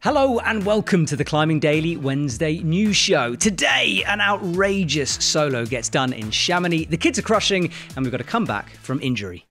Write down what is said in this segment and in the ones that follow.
Hello and welcome to the Climbing Daily Wednesday news show. Today, an outrageous solo gets done in Chamonix. The kids are crushing and we've got a comeback from injury.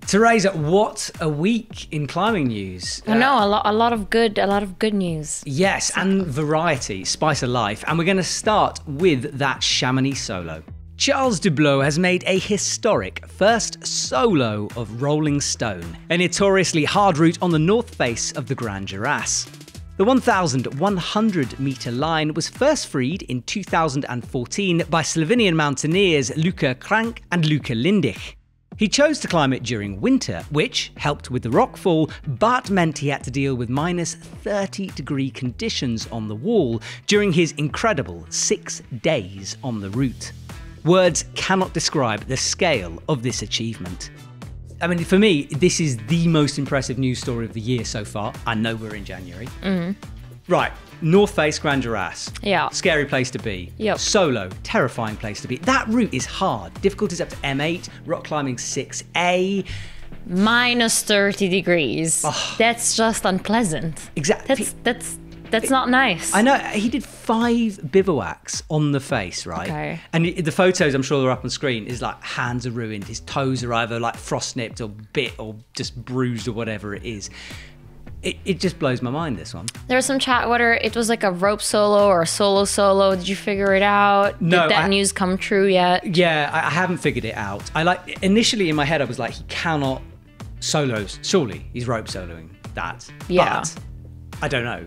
Teresa, what a week in climbing news. I know, a lot of good news. Yes, and variety, spice of life. And we're going to start with that Chamonix solo. Charles Dubleau has made a historic first solo of Rolling Stone, a notoriously hard route on the north face of the Grandes Jorasses. The 1,100-metre line was first freed in 2014 by Slovenian mountaineers Luka Krank and Luka Lindich. He chose to climb it during winter, which helped with the rockfall, but meant he had to deal with minus 30-degree conditions on the wall during his incredible 6 days on the route. Words cannot describe the scale of this achievement. I mean, for me, this is the most impressive news story of the year so far. I know we're in January. Right, North Face Grandes Jorasses. Yeah. Scary place to be. Yep. Solo, terrifying place to be. That route is hard. Difficulties up to M8, rock climbing 6A. Minus 30 degrees. Oh. That's just unpleasant. Exactly. That's not nice. I know, he did 5 bivouacs on the face, right? Okay. And the photos, I'm sure they're up on screen, is like hands are ruined, his toes are either like frost nipped or bit or just bruised or whatever it is. It just blows my mind, this one. There was some chat whether it was like a rope solo or a solo. Did you figure it out? No, Did that news come true yet? Yeah, I haven't figured it out. Initially in my head, I was like, he cannot solo, surely he's rope soloing that. Yeah. But I don't know.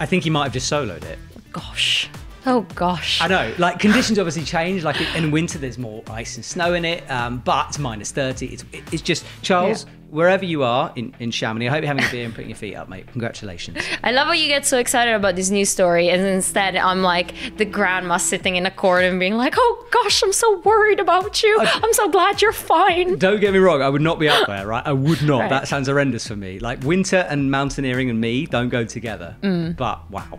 I think he might have just soloed it. Gosh. Oh gosh. I know, like conditions obviously change. Like in winter, there's more ice and snow in it, but it's minus 30. It's just, Charles, wherever you are in Chamonix, I hope you're having a beer and putting your feet up, mate. Congratulations. I love how you get so excited about this news story, and instead I'm like the grandma sitting in a corner and being like, oh gosh, I'm so worried about you. I'm so glad you're fine. Don't get me wrong, I would not be up there, right? I would not. Right. That sounds horrendous for me. Like winter and mountaineering and me don't go together. But wow.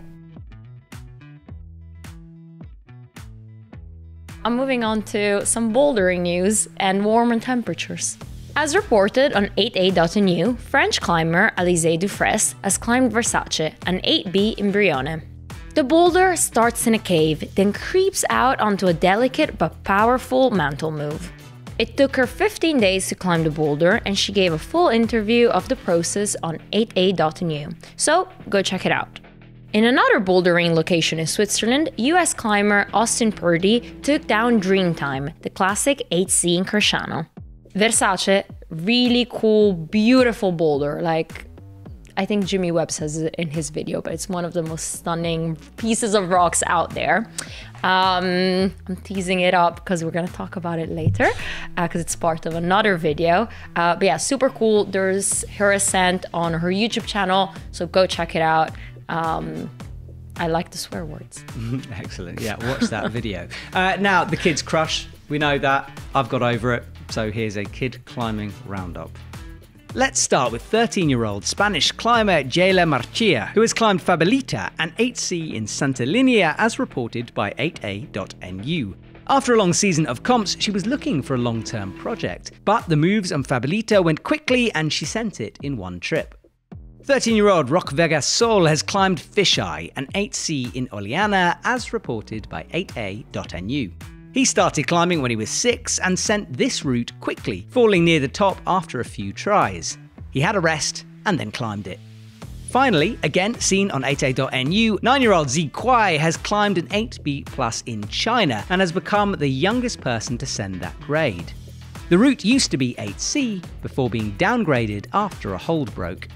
I'm moving on to some bouldering news and warmer temperatures. As reported on 8A.nu, French climber Alizé Dufresne has climbed Versace, an 8B in Brione. The boulder starts in a cave, then creeps out onto a delicate but powerful mantle move. It took her 15 days to climb the boulder, and she gave a full interview of the process on 8A.nu, so go check it out. In another bouldering location in Switzerland, US climber Austin Purdy took down Dreamtime, the classic 8C in Cresciano. Versace, really cool, beautiful boulder. Like, I think Jimmy Webb says it in his video, but it's one of the most stunning pieces of rocks out there. I'm teasing it up because we're gonna talk about it later, because it's part of another video. But yeah, super cool. There's her Ascent on her YouTube channel, so go check it out. I like the swear words. Excellent. Yeah, watch that video. Now, the kids crush. We know that. I've got over it. So here's a kid climbing roundup. Let's start with 13-year-old Spanish climber Jayla Marchia, who has climbed Fabelita and 8C in Santa Linnea, as reported by 8A.nu. After a long season of comps, she was looking for a long-term project, but the moves on Fabelita went quickly and she sent it in one trip. 13-year-old Roch Vegasol has climbed Fisheye, an 8C in Oliana, as reported by 8A.nu. He started climbing when he was 6 and sent this route quickly, falling near the top after a few tries. He had a rest and then climbed it. Finally, again seen on 8A.nu, 9-year-old Zi Kuai has climbed an 8B plus in China and has become the youngest person to send that grade. The route used to be 8C before being downgraded after a hold broke.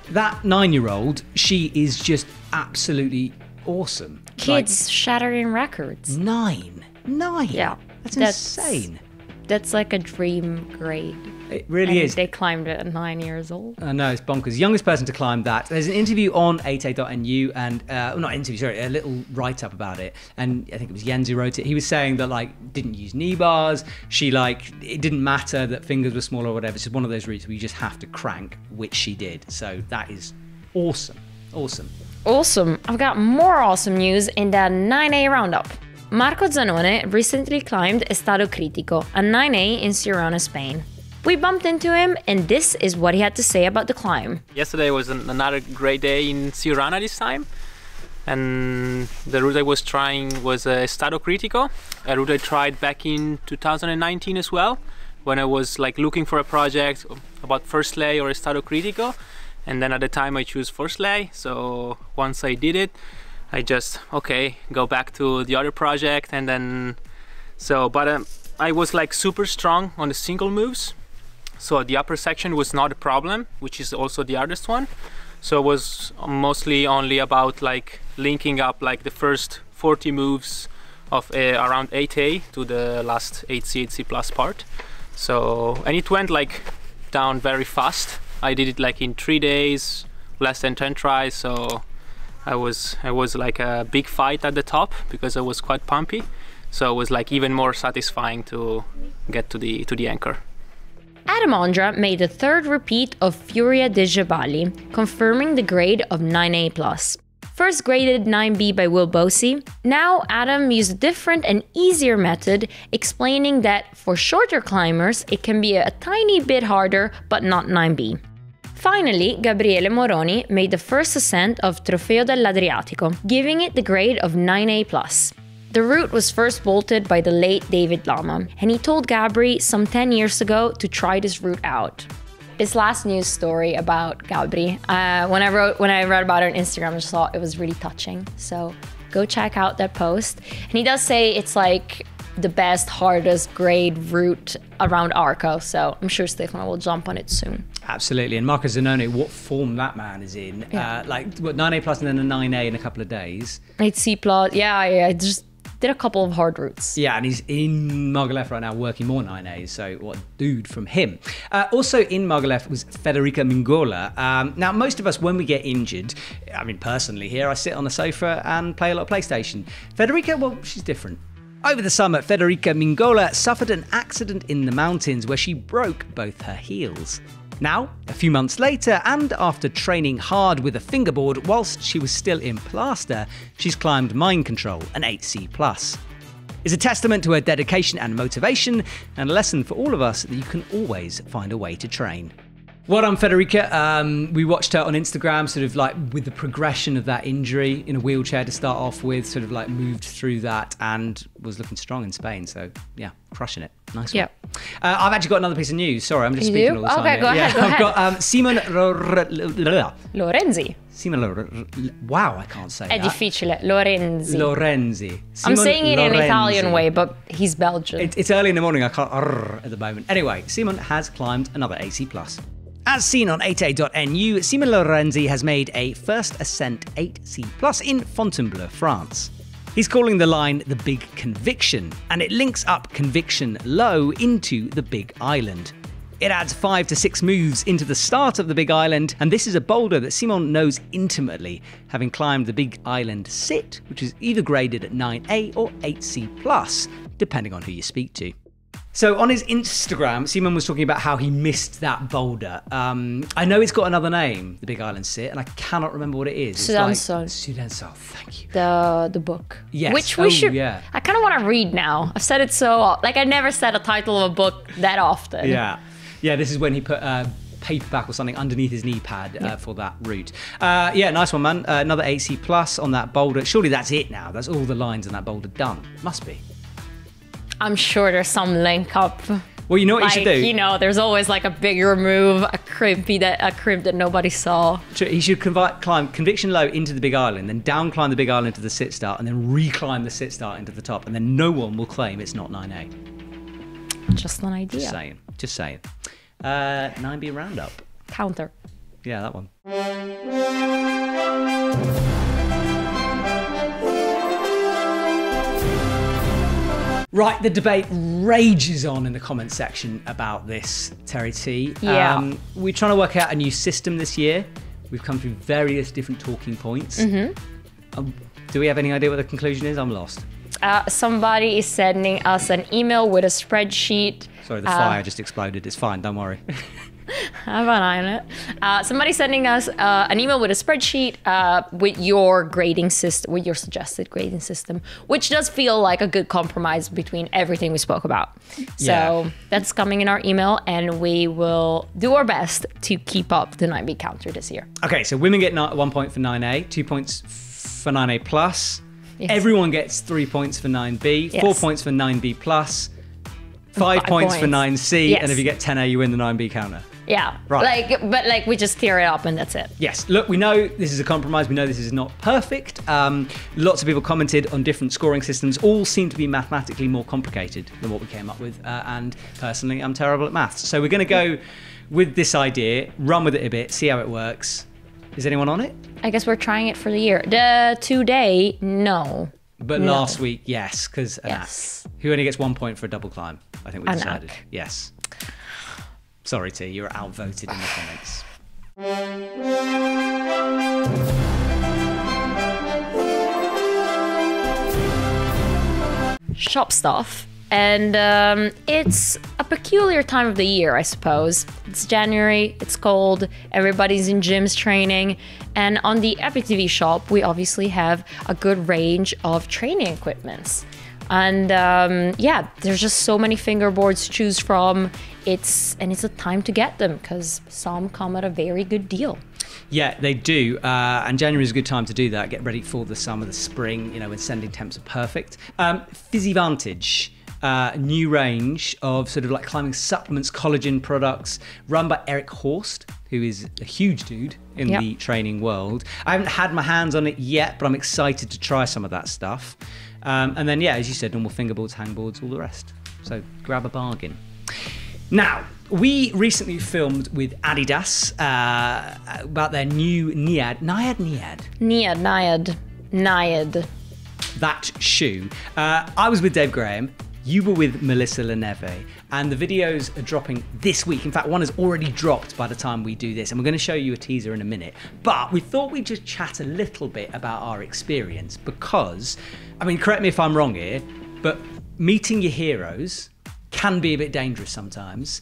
That 9-year-old, she is just absolutely awesome. Kids shattering records. 9. Yeah. That's insane. That's like a dream grade. It really is. They climbed it at 9 years old. I know, it's bonkers. Youngest person to climb that. There's an interview on 8A.nu and, not interview, sorry, a little write-up about it. And I think it was Jens who wrote it. He was saying that, like, didn't use knee bars. She, like, it didn't matter that fingers were small or whatever. It's just one of those routes where you just have to crank, which she did. So that is awesome. Awesome. I've got more awesome news in that 9A roundup. Marco Zanone recently climbed Estado Critico, a 9A in Girona, Spain. We bumped into him, and this is what he had to say about the climb. Yesterday was another great day in Sirana this time. And the route I was trying was a Stato Critico, a route I tried back in 2019 as well, when I was like looking for a project about first lay or a Stato Critico. And then at the time I chose first lay, so once I did it, I just, okay, go back to the other project. And then, I was like super strong on the single moves. So the upper section was not a problem, which is also the hardest one. So it was mostly only about like linking up like the first 40 moves of around 8A to the last 8C, 8C plus part. So, and it went like down very fast. I did it like in 3 days, less than 10 tries. So I was like a big fight at the top because I was quite pumpy. So it was like even more satisfying to get to the anchor. Adam Ondra made the third repeat of Furia de Jabali, confirming the grade of 9A+. First graded 9B by Will Bosey, now Adam used a different and easier method, explaining that for shorter climbers it can be a tiny bit harder, but not 9B. Finally, Gabriele Moroni made the first ascent of Trofeo dell'Adriatico, giving it the grade of 9A+. The route was first bolted by the late David Lama, and he told Gabri some 10 years ago to try this route out. His last news story about Gabri, when I read about it on Instagram, I just thought it was really touching. So go check out that post. And he does say it's like the best, hardest grade route around Arco, so I'm sure Stefano will jump on it soon. Absolutely. And Marco Zanoni, what form that man is in. Yeah. Like, what, 9A+ and then a 9A in a couple of days. 8C+, yeah, just did a couple of hard routes. Yeah, and he's in Margalef right now working more 9As, so what dude from him. Also in Margalef was Federica Mingolla. Now, most of us, when we get injured, I mean, personally here, I sit on the sofa and play a lot of PlayStation. Federica, well, she's different. Over the summer, Federica Mingolla suffered an accident in the mountains where she broke both her heels. Now, a few months later, and after training hard with a fingerboard whilst she was still in plaster, she's climbed Mind Control, an 8C+. It's a testament to her dedication and motivation, and a lesson for all of us that you can always find a way to train. Well done, Federica. We watched her on Instagram, sort of like with the progression of that injury in a wheelchair to start off with, sort of like moved through that and was looking strong in Spain. So yeah, crushing it. Nice one. I've actually got another piece of news. Sorry, I'm just speaking all the time. Okay, go ahead. I've got Simon Lorenzi. Wow, I can't say È that. difficile. Lorenzi. I'm Simon saying it in Lorenzi. Italian way, but he's Belgian. It's early in the morning. I can't at the moment. Anyway, Simon has climbed another AC+. As seen on 8A.nu, Simon Lorenzi has made a first ascent 8C+ in Fontainebleau, France. He's calling the line the Big Conviction, and it links up Conviction Low into the Big Island. It adds 5 to 6 moves into the start of the Big Island, and this is a boulder that Simon knows intimately, having climbed the Big Island Sit, which is either graded at 9A or 8C+, depending on who you speak to. So on his Instagram, Simon was talking about how he missed that boulder. I know it's got another name, the Big Island Sit, and I cannot remember what it is. Sudansol, thank you. The book. Yes. Which we should. Yeah. I kind of want to read now. I've said it so. Like I never said a title of a book that often. Yeah. This is when he put paperback or something underneath his knee pad for that route. Nice one, man. Another 8C+ on that boulder. Surely that's it now. That's all the lines on that boulder done. Must be. I'm sure there's some link up. Well, you know what you should do? You know, there's always like a bigger move, a crimp that nobody saw. He should climb Conviction Low into the Big Island, then down climb the Big Island to the sit start, and then reclimb the sit start into the top, and then no one will claim it's not 9A. Just an idea. Just saying. 9B roundup. Counter. Yeah, that one. Right, the debate rages on in the comment section about this, Terry T. Yeah. We're trying to work out a new system this year. We've come through various different talking points. Mm-hmm. Do we have any idea what the conclusion is? I'm lost. Somebody is sending us an email with a spreadsheet. Sorry, the fire just exploded. It's fine, don't worry. Have an eye on it. Somebody sending us an email with a spreadsheet with your grading system, with your suggested grading system, which does feel like a good compromise between everything we spoke about. So that's coming in our email, and we will do our best to keep up the 9B counter this year. Okay, so women get 1 point for 9A, 2 points for 9A plus. Yes. Everyone gets 3 points for 9B, yes. 4 points for 9B plus. 5 points for 9C, yes. and if you get 10A, you win the 9B counter. Yeah, right. But we just clear it up and that's it. Yes, look, we know this is a compromise. We know this is not perfect. Lots of people commented on different scoring systems. All seem to be mathematically more complicated than what we came up with. And personally, I'm terrible at maths. So we're going to go with this idea, run with it a bit, see how it works. Is anyone on it? I guess we're trying it for the year. Today, no. But no. Last week, yes, because yes. Who only gets 1 point for a double climb? I think we decided. Anak. Yes. Sorry, T, you were outvoted in the comments. Shop stuff. And it's a peculiar time of the year, I suppose. It's January, it's cold, everybody's in gyms training. And on the EpicTV shop, we obviously have a good range of training equipments. And yeah, there's just so many fingerboards to choose from. It's a time to get them because some come at a very good deal. Yeah, they do. And January is a good time to do that. Get ready for the summer, the spring, when sending temps are perfect. PhysiVantage. New range of sort of like climbing supplements, collagen products, run by Eric Horst, who is a huge dude in the training world. I haven't had my hands on it yet, but I'm excited to try some of that stuff. And then, yeah, as you said, normal fingerboards, hangboards, all the rest. So grab a bargain. Now, we recently filmed with Adidas about their new NIAD. That shoe. I was with Dave Graham. You were with Melissa Leneve, and the videos are dropping this week. In fact, one has already dropped by the time we do this, and we're going to show you a teaser in a minute. But we thought we'd just chat a little bit about our experience because, I mean, correct me if I'm wrong here, but meeting your heroes can be a bit dangerous sometimes.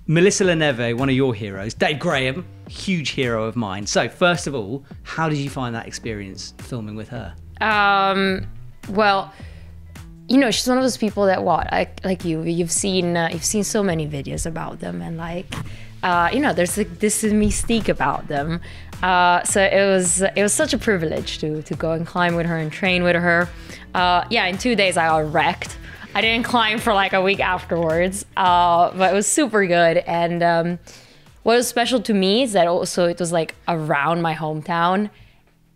Melissa Leneve, one of your heroes, Dave Graham, huge hero of mine. So first of all, how did you find that experience filming with her? Well, she's one of those people that like you've seen so many videos about them, and there's this mystique about them. So it was such a privilege to go and climb with her and train with her. In 2 days I got wrecked. I didn't climb for like a week afterwards, but it was super good. And what was special to me is that also it was like around my hometown.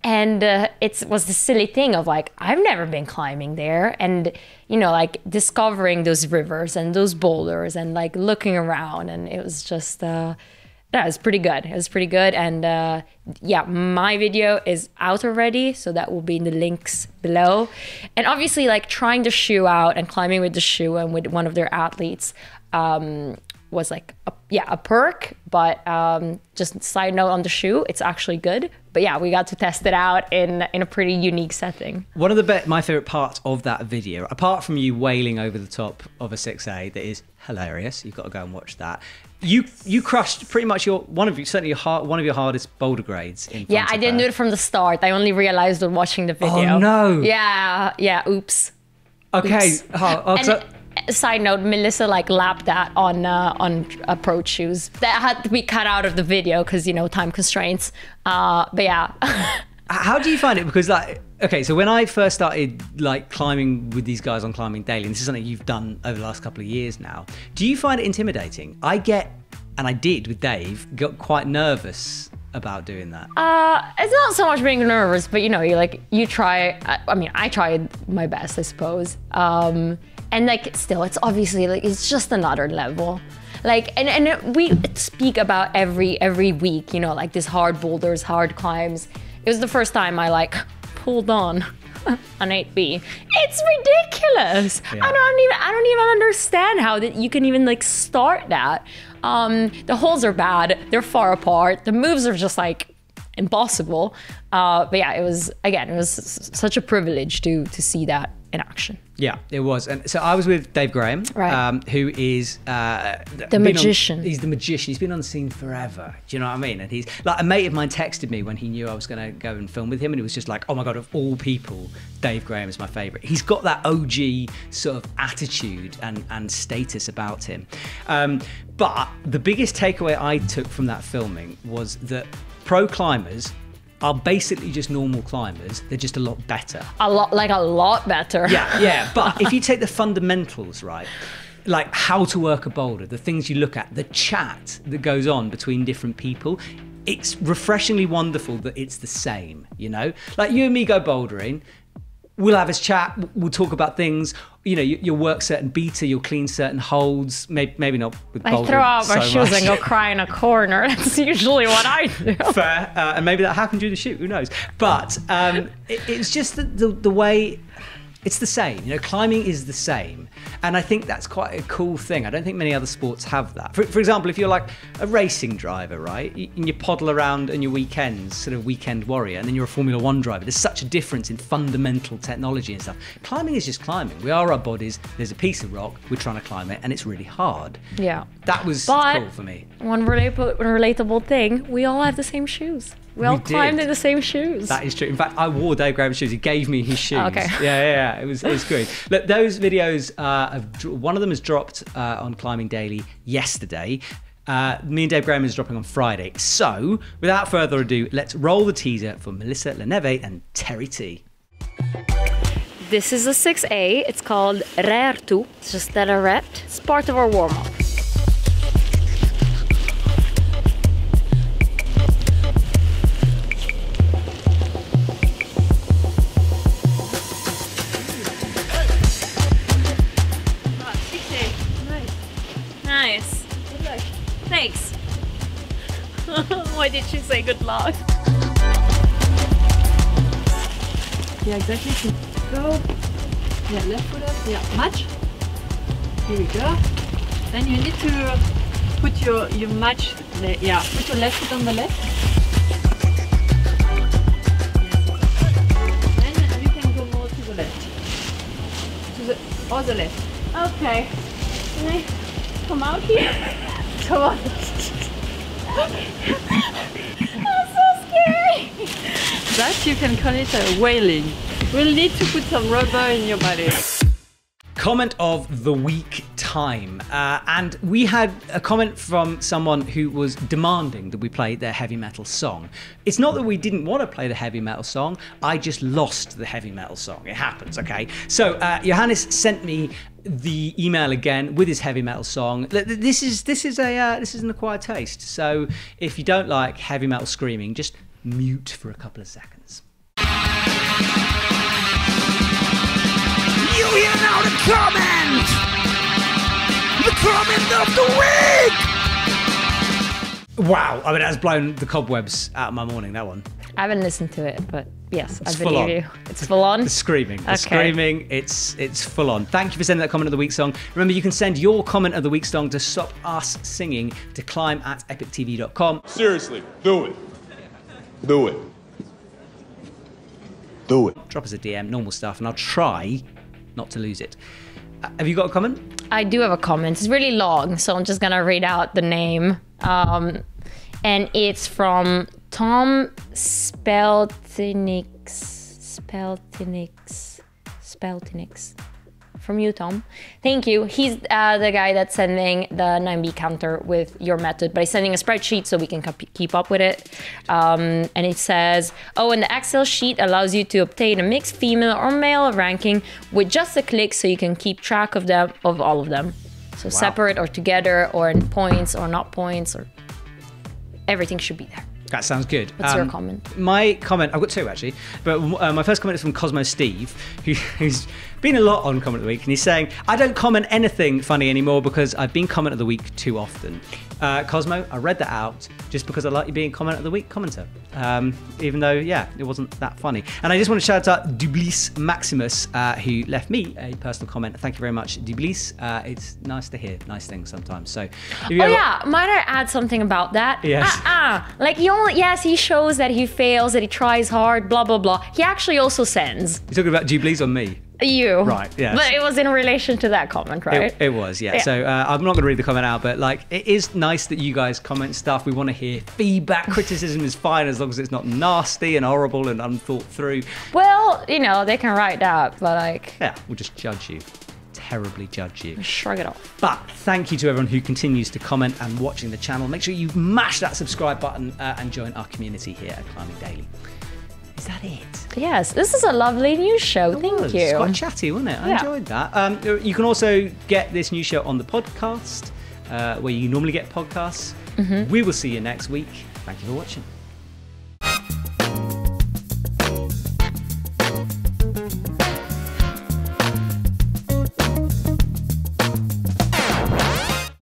And it was the silly thing of like, I've never been climbing there. And, like discovering those rivers and those boulders and like looking around. And it was just, it was pretty good. It was pretty good. And my video is out already. So that will be in the links below. And obviously like trying the shoe out and climbing with the shoe and with one of their athletes was like a perk, but just a side note on the shoe, it's actually good. But yeah, we got to test it out in a pretty unique setting. One of my favorite parts of that video, apart from you wailing over the top of a 6A, that is hilarious. You've got to go and watch that. You crushed pretty much one of your hardest boulder grades. Yeah, I didn't do it from the start. I only realized when watching the video. Oh no. Yeah. Oops. Okay. Oops. Side note, Melissa lapped that on approach shoes that had to be cut out of the video because time constraints. But yeah. How do you find it? Because so when I first started climbing with these guys on Climbing Daily, and this is something you've done over the last couple of years now, do you find it intimidating? I did with Dave, got quite nervous about doing that. It's not so much being nervous, but you try. I mean, I tried my best, I suppose. And still, it's obviously it's just another level. And we speak about every week, these hard boulders, hard climbs. It was the first time I pulled on an 8B. It's ridiculous. Yeah. I don't even understand how that you can even start that. The holes are bad. They're far apart. The moves are just impossible. But yeah, it was such a privilege to see that in action. Yeah, it was. And so I was with Dave Graham, Right. Who is The magician. He's the magician. He's been on the scene forever. Do you know what I mean? And he's like, a mate of mine texted me when he knew I was going to go and film with him, and he was just like, oh my God, of all people, Dave Graham is my favorite. He's got that OG sort of attitude and status about him. But the biggest takeaway I took from that filming was that pro climbers are basically just normal climbers. They're just a lot better. A lot better. Yeah. But if you take the fundamentals, right, like how to work a boulder, the things you look at, the chat that goes on between different people, it's refreshingly wonderful that it's the same, you know? Like you and me go bouldering, we'll have this chat, we'll talk about things, you know, you'll work certain beta, you'll clean certain holds, maybe not with bouldering. I throw out my so shoes much. and go cry in a corner. That's usually what I do. Fair, and maybe that happened during the shoot, who knows? But it's just the way, it's the same, you know, climbing is the same. And I think that's quite a cool thing. I don't think many other sports have that. For example, if you're like a racing driver, right, and you poddle around on your weekends, sort of weekend warrior, and then you're a Formula One driver, there's such a difference in fundamental technology and stuff. Climbing is just climbing. We are our bodies, there's a piece of rock, we're trying to climb it, and it's really hard. Yeah. That was But cool for me. One relatable thing, we all have the same shoes. We all climbed in the same shoes. That is true. In fact, I wore Dave Graham's shoes. He gave me his shoes. Oh, okay. Yeah. It was good. Look, those videos, one of them has dropped on Climbing Daily yesterday. Me and Dave Graham is dropping on Friday. So, without further ado, let's roll the teaser for Melissa Leneve and Terry T. This is a 6A. It's called Rertu. It's just that a ret. It's part of our warm-up. Nice. Good luck. Thanks. Why did you say good luck? Yeah, exactly. Go. Yeah, left foot up. Yeah, match. Here we go. Then you need to put your match. Yeah, put your left foot on the left. Then you can go more to the left. To the other left. Okay. Can I come out here? Come on. That's so scary. That you can call it a whaling. We'll need to put some rubber in your body. Comment of the week time. And we had a comment from someone who was demanding that we play their heavy metal song. It's not that we didn't want to play the heavy metal song, I just lost the heavy metal song. It happens, okay? So Johannes sent me the email again with his heavy metal song. This is an acquired taste. So if you don't like heavy metal screaming, just mute for a couple of seconds. You hear now the comment! The comment of the week! Wow, I mean, that's blown the cobwebs out of my morning, that one. I haven't listened to it, but yes, It's I full believe on. you. It's full on? The screaming. The Okay. screaming, it's full on. Thank you for sending that comment of the week song. Remember, you can send your comment of the week song to stop us singing to climb@epictv.com. Seriously, do it. Do it. Do it. Drop us a DM, normal stuff, and I'll try not to lose it. Have you got a comment? I do have a comment. It's really long, so I'm just gonna read out the name. And it's from Tom Speltinix. From you, Tom. Thank you. He's the guy that's sending the 9B counter with your method, but he's sending a spreadsheet so we can keep up with it. And it says, oh, and the Excel sheet allows you to obtain a mixed female or male ranking with just a click so you can keep track of them, of all of them. So separate or together or in points or not points, or everything should be there. That sounds good. What's your comment? My comment, I've got two actually, but my first comment is from Cosmo Steve, who's been a lot on Comment of the Week, and he's saying, I don't comment anything funny anymore because I've been Comment of the Week too often. Cosmo, I read that out just because I like you being Comment of the Week commenter, even though, yeah, it wasn't that funny. And I just want to shout out Dublis Maximus, who left me a personal comment. Thank you very much, Dublis. It's nice to hear nice things sometimes. So, if you Oh ever- yeah, might I add something about that? Yes. Like yes, he shows that he fails, that he tries hard, blah blah blah. He actually also sends. You're talking about Dublis or me? You. Right, yes. But it was in relation to that comment, right? It was, yeah. So I'm not going to read the comment out, but like, it is nice that you guys comment stuff. We want to hear feedback. Criticism is fine as long as it's not nasty and horrible and unthought through. Well, you know, they can write that, but like... Yeah, we'll just judge you. Terribly judge you. Shrug it off. But thank you to everyone who continues to comment and watching the channel. Make sure you mash that subscribe button and join our community here at Climbing Daily. Is that it? Yes, this is a lovely news show. Thank you. It's quite chatty, wasn't it? I enjoyed that. You can also get this news show on the podcast, where you normally get podcasts. We will see you next week. Thank you for watching.